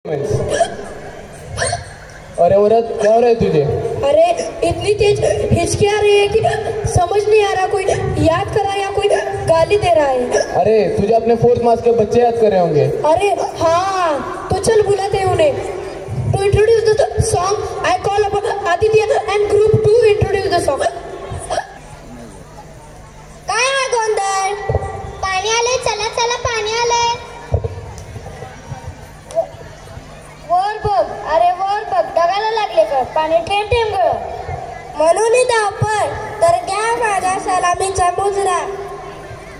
अरे औरत, क्या हो रहा है तुझे? अरे इतनी तेज हिचकी आ रही है कि समझ नहीं आ रहा कोई याद कर रहा है या कोई गाली दे रहा है। अरे तुझे अपने फोर्थ मास के बच्चे याद कर रहे होंगे। अरे हाँ, तो चल बुलाते हैं उन्हें। To introduce the song, I call upon Aditya and group to introduce the song. काय हा गोंधळ? पाणी आले, चला चला पाणी आले. वर बघ, अरे वर बघ, ढगाला लागले का? पाणी थेंब थेंब गळ. म्हणून धावपळ, तर घ्या माझा सलामीचा मुजरा.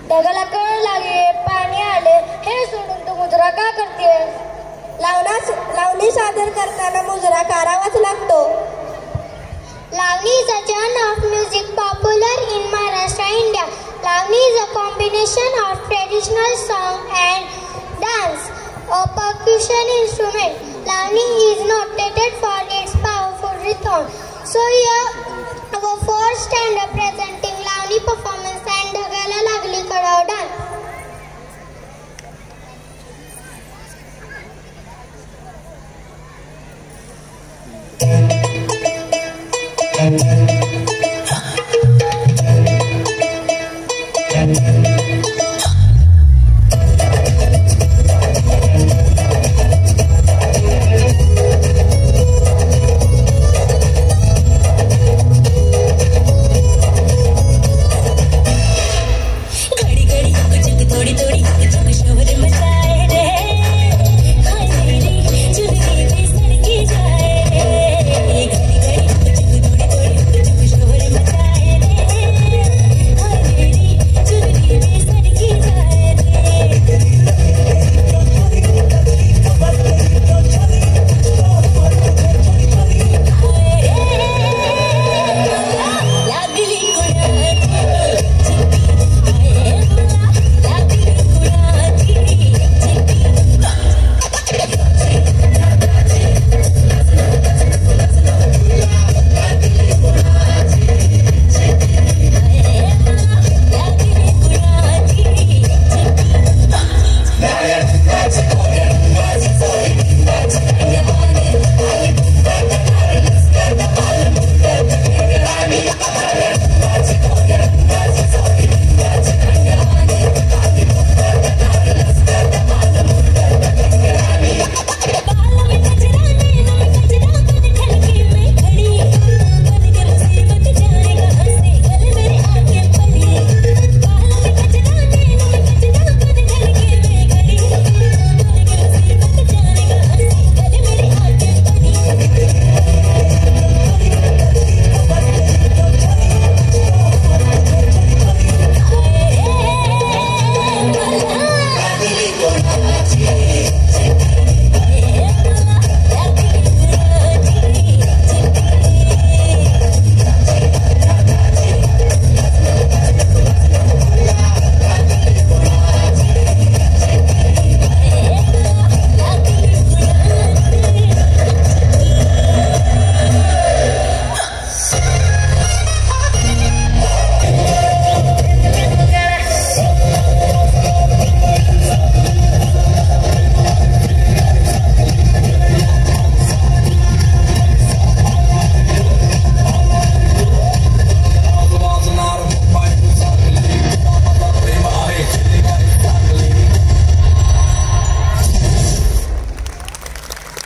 ढगाला कळ लागे, पाणी आले, हे सोडून तू मुजरा का करतेस? लावणी सादर करताना मुजरा करावाच लागतो. Lavani is a genre of music popular in Maharashtra, India. Lavani is a combination of traditional song and dance, a percussion instrument. Lavani is noted for its powerful rhythm. So here our first stand-up presenting Lavani performance and Dhagala Lagli Kadav dance.